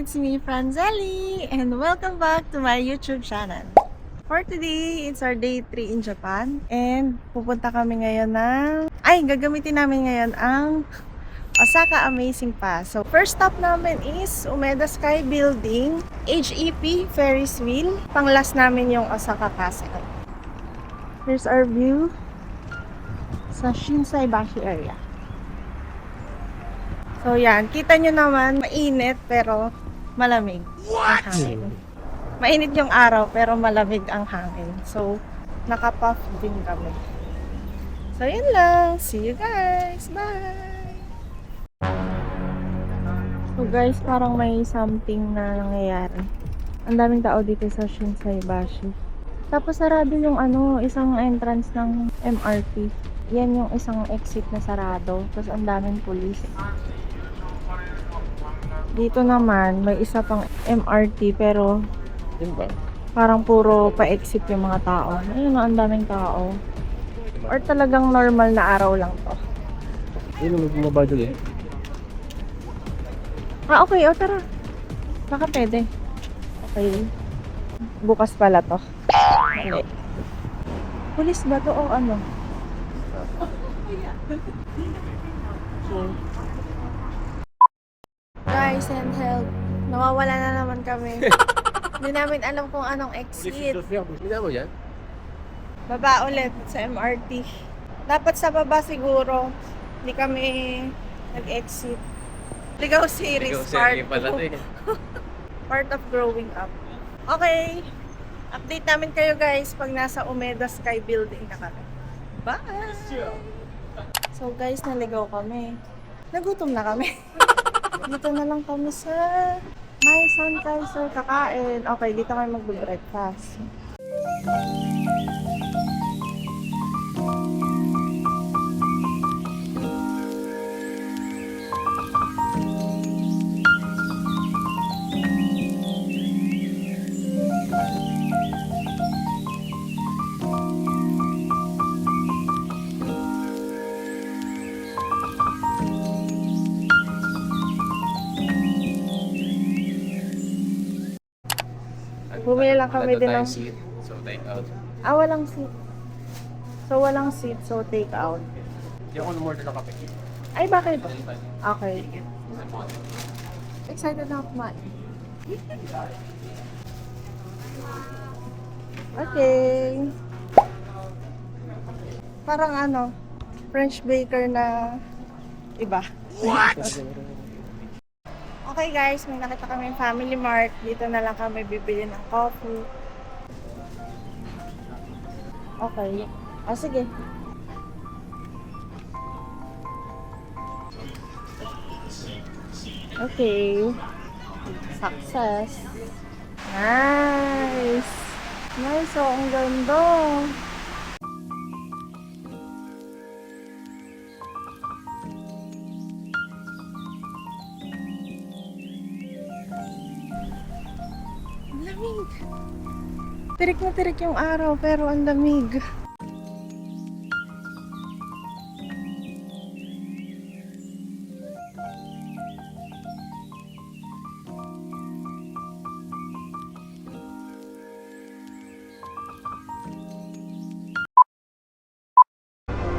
It's me, Franzelli, and welcome back to my YouTube channel. For today, it's our day 3 in Japan, and pupunta kami ngayon gagamitin namin ngayon ang Osaka Amazing Pass. So, first stop namin is Umeda Sky Building, HEP Ferris Wheel. Pang-last namin yung Osaka Castle. Here's our view sa Shinsaibashi area. So yan, kita nyo naman, mainit pero malamig ang hangin. Mainit yung araw pero malamig ang hangin. So, naka-puff din kami. So yun lang. See you guys. Bye! So guys, parang may something na nangyayari. Ang daming tao dito sa Shinsaibashi. Tapos sarado yung isang entrance ng MRT. Yan yung isang exit na sarado. Tapos ang daming pulis. Dito naman, may isa pang MRT pero parang puro pa-exit yung mga tao. Ayun na, ang daming tao. Or talagang normal na araw lang to. Ayun, bumabadol eh. Okay. O, tara. Baka pwede. Okay. Bukas pala to. Okay. Pulis ba to o ano? Guys, and help. Nawawala na naman kami. Hindi namin alam kung anong exit. Hindi mo yan? Baba ulit sa MRT. Dapat sa baba siguro. Hindi kami nag-exit. Ligaw series part 2. Part of growing up. Okay. Update namin kayo guys pag nasa Umeda Sky Building na kami. Bye! So guys, naligaw kami. Nagutom na kami. Dito na lang kami sa My Sunkaiser kakain. Okay, dito kami mag-breakfast. Bumili lang kami din ng seat, so take out. walang seat. So, walang seat, so take out. Hindi ako numorder ng kape. Ay, bakit? Okay. Excited na ako kumain. Okay. Parang French baker na iba. What? Okay guys, may nakita kami Family Mart. Dito na lang kami bibili ng coffee. Okay. Sige. Okay. Success. Nice. Nice. Oh, ang ganda. Lamig. Tirik na tirik yung araw pero ang lamig.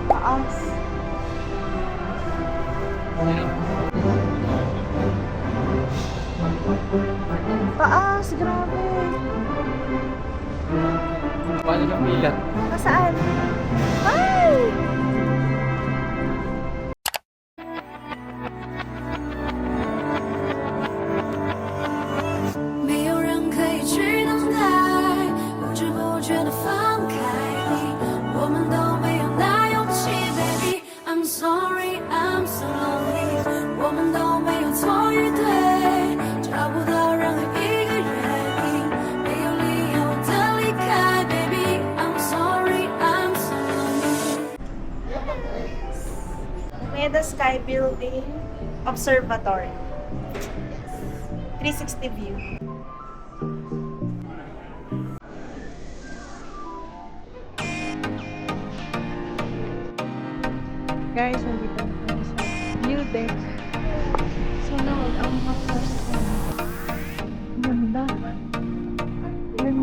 Taas. Taas, grabe. Paano ng pila? Nasaan? Ay! Umeda Sky Building Observatory. 360 view. Guys, nandito na kami sa view deck. So, ang hot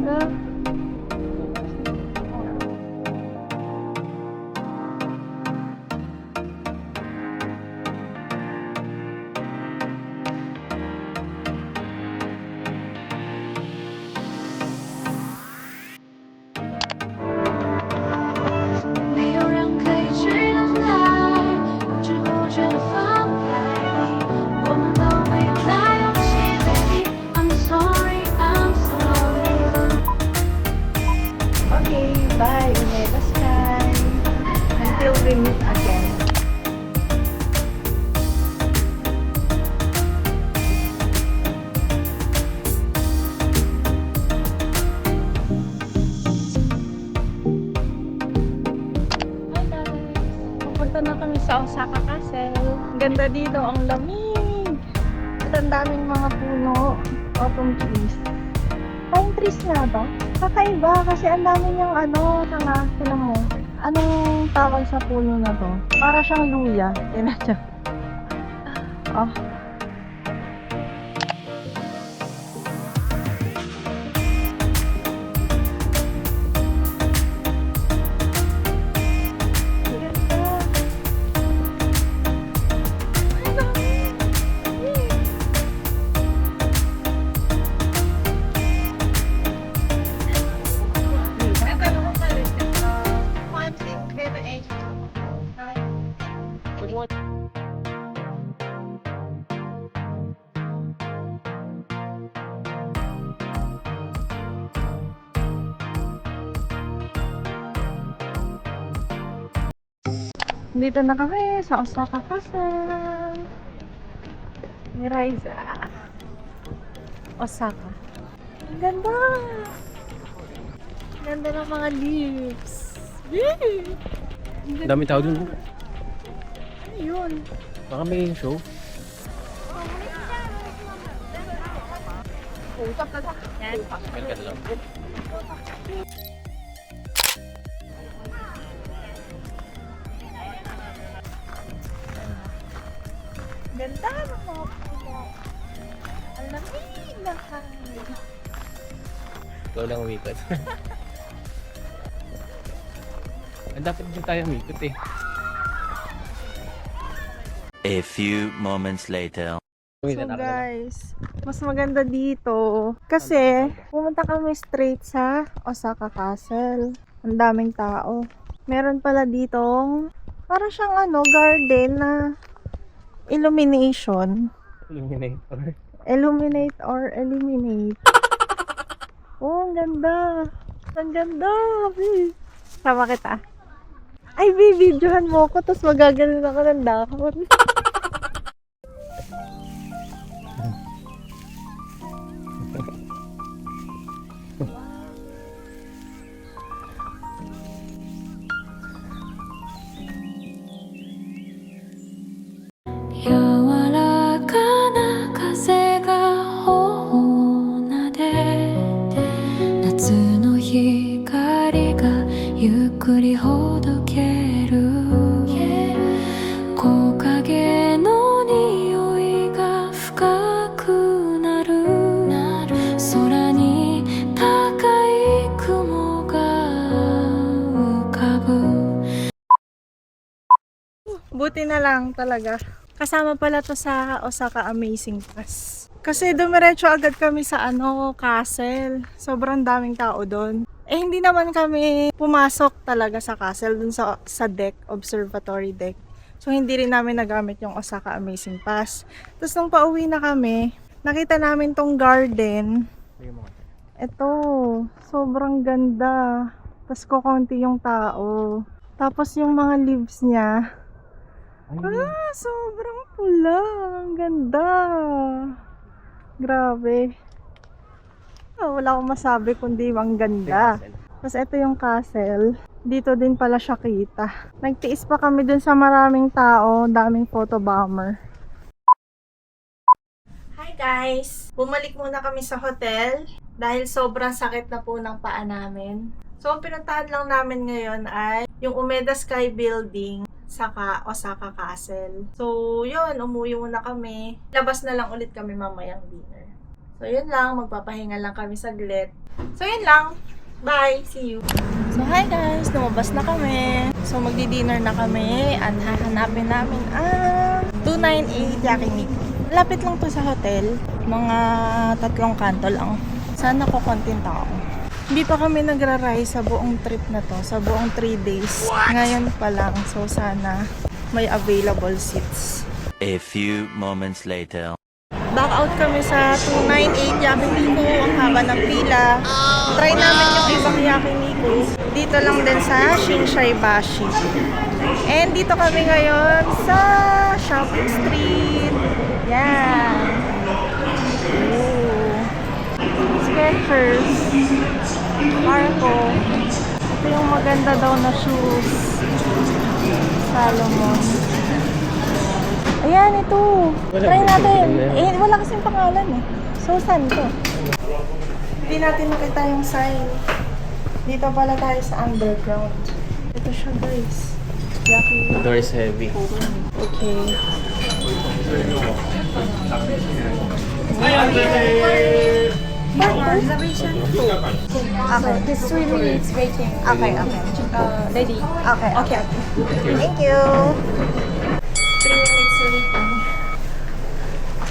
ganda. Okay, bye. Umeda Sky. Until we meet again. Hi guys! Pupunta na kami sa Osaka Castle. Ang ganda dito, ang lamig. At ang daming mga puno. Autumn trees. Pine trees nga ba? Kakaiba kasi ang dami niyang tanga, sila mo. Anong tawag sa puno na to? Para siyang luya. Tingnan niyo. Oh. Dito na kami sa Osaka Castle. Ni Raiza. Osaka. Ang ganda! Ang ganda ng mga leaves. Yay! Ang ganda. Dami tao dun. Ano yun? Baka may show. Yan. Welcome lang. Ganda ng mga puno. Ang lamig na hangin. Ikaw lang umikot. Ang dapat din tayo umikot eh. A few moments later. So guys, mas maganda dito kasi pumunta kami straight sa Osaka Castle. Ang daming tao. Meron pala ditong para siyang garden na illumination. Illuminator. Illuminate or eliminate. Oh, ang ganda. Ang ganda. Babe. Sama kita. Ay, babe, videohan mo ko tapos magagaling ako ng dahon. Buti na lang talaga. Kasama pala to sa Osaka Amazing Pass. Kasi dumiretso agad kami sa castle. Sobrang daming tao doon. Eh hindi naman kami pumasok talaga sa castle dun sa deck, observatory deck. So hindi rin namin nagamit yung Osaka Amazing Pass. Tapos nung pauwi na kami, nakita namin tong garden. Ito, sobrang ganda. Tapos kukunti yung tao. Tapos yung mga leaves niya, sobrang pula. Ang ganda. Grabe. Wala akong masabi kundi ang ganda. Tapos ito yung castle. Dito din pala siya kita. Nagtiis pa kami dun sa maraming tao. Daming photo bomber. Hi guys! Bumalik muna kami sa hotel. Dahil sobrang sakit na po ng paa namin. So ang pinuntahan lang namin ngayon ay yung Umeda Sky Building saka Osaka Castle. So, yun, umuwi muna kami. Labas na lang ulit kami mamayang dinner. So, yun lang. Magpapahinga lang kami saglit. So, yun lang. Bye! See you! So, hi guys! Lumabas na kami. So, magdi-dinner na kami at hahanapin namin ang 298 Yakiniku. Lapit lang to sa hotel. Mga 3 kanto lang. Sana ko content ako. Hindi pa kami nagra-rise sa buong trip na to. Sa buong 3 days. Ngayon pa lang. So, sana may available seats. A few moments later. Back out kami sa 298 Yakiniku. Ang haba ng pila. Try namin yung ibang Yakiniku. Dito lang din sa Shinsaibashi. And dito kami ngayon sa Shopping Street. Yan. Ooh. Skechers. Marco. Ito yung maganda daw na shoes. Salomon. Ayan, ito. Try natin. Eh, wala kasing pangalan eh. So, saan to? Hindi natin makita yung sign. Dito pala tayo sa underground. Ito siya, guys. Yaki. The door is heavy. Okay. Reservation 2. Okay. This 3 minutes waiting. Okay, okay. Lady. Okay, okay. Thank you. 3 minutes waiting.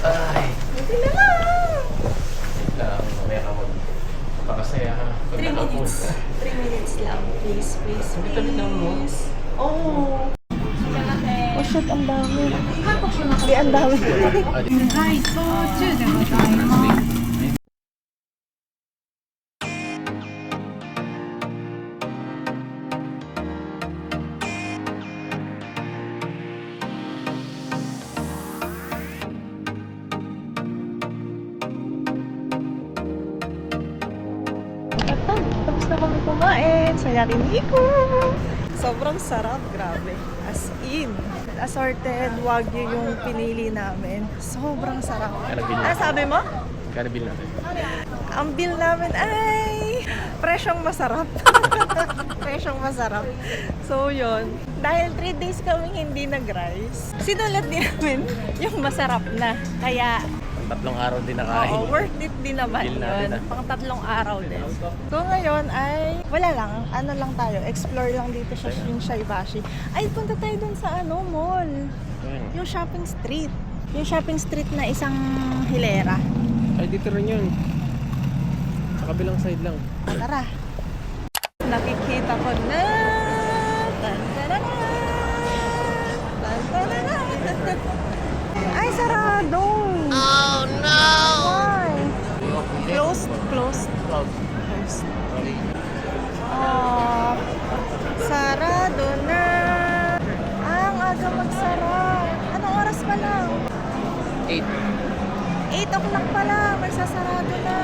Ay. Hindi na lang. Mamaya ka magpakasaya ha. 3 minutes. 3 minutes lang. Please, please, Tabi lang mo. please. Oh. Oh shit, ang dami. Hindi, ang dami. はい、焼酎でございます。Tapos na kami kumain sa Yakiniku. Sobrang sarap, grabe. As in, assorted wagyu yung pinili namin. Sobrang sarap. Ano sabi mo? Kano bill natin? Ang bill namin ay presyong masarap. Presyong masarap. So, yun. Dahil 3 days kami hindi nag-rice, sinulat din namin yung masarap na. Kaya, 3 araw din nakain. oo, worth it din naman Bill yun. natin, Pang 3 araw din. So, ngayon ay, wala lang. Ano lang tayo, explore lang dito sa Shinsaibashi. Ay, punta tayo dun sa mall. Ayan. Yung shopping street. Yung shopping street na isang hilera. Ay, dito rin yun. Sa kabilang side lang. Tara. Nakikita ko na. Tantarara. Tantarara. Ay, sarado. Oh, no. Why? Closed. Closed. Closed. Oh, sarado na. Ang aga magsara. Anong oras pa lang? 8. 8 o'clock pa lang, magsasarado na.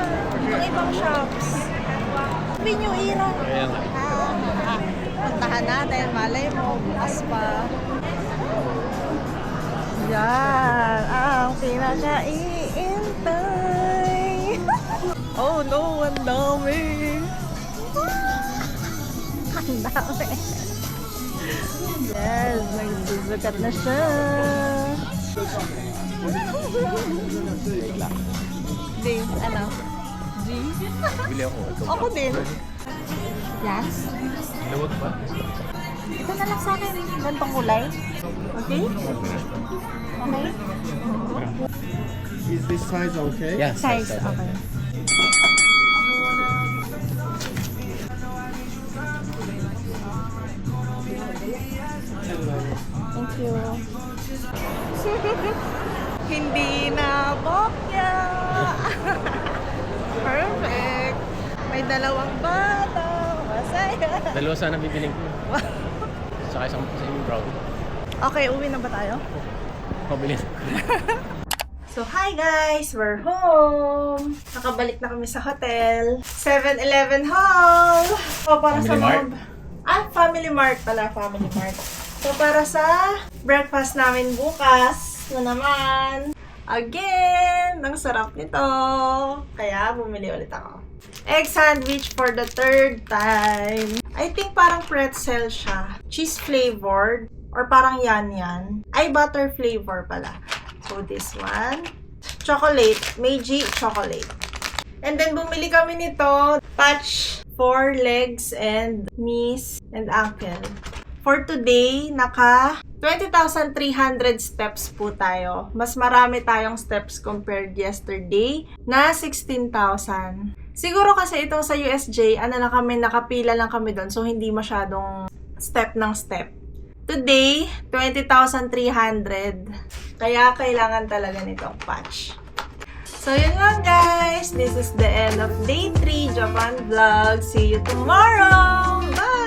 Yung ibang shops. Sabi nyo, Ira. Ayan nga. Puntahan natin, malay mo, bukas pa. Yan, ang pinaka-iintay. Oh no, ang dami. Ang dami. Yes, nagsusukat na siya. James, ano? G? Bili ako. Ako din. Yan. Lawag pa. Ito na lang sa akin. Gantong kulay. Okay? Okay? Is this size okay? Yeah, Size, okay. Thank you. Hindi na bokya. Perfect. May 2 bata. Masaya. Dalawa sana bibiling ko. Saka isang brown. Okay, uwi na ba tayo? Pabili. So, hi guys! We're home! Nakabalik na kami sa hotel. 7-Eleven haul! So, para sa Family Mart? Family Mart pala. Family Mart. So, para sa breakfast namin bukas na naman. Again! Ang sarap nito! Kaya, bumili ulit ako. Egg sandwich for the 3rd time. I think parang pretzel siya. Cheese flavored. Or parang yan. Ay, butter flavor pala. So, this one. chocolate, Meiji chocolate. And then, bumili kami nito, patch for legs and knees and ankle. For today, naka 20,300 steps po tayo. Mas marami tayong steps compared yesterday na 16,000. Siguro kasi itong sa USJ, nakapila lang kami doon. So, hindi masyadong step ng step. Today, 20,300. Kaya kailangan talaga nitong patch. So, yun lang guys. This is the end of day 3 Japan vlog. See you tomorrow! Bye!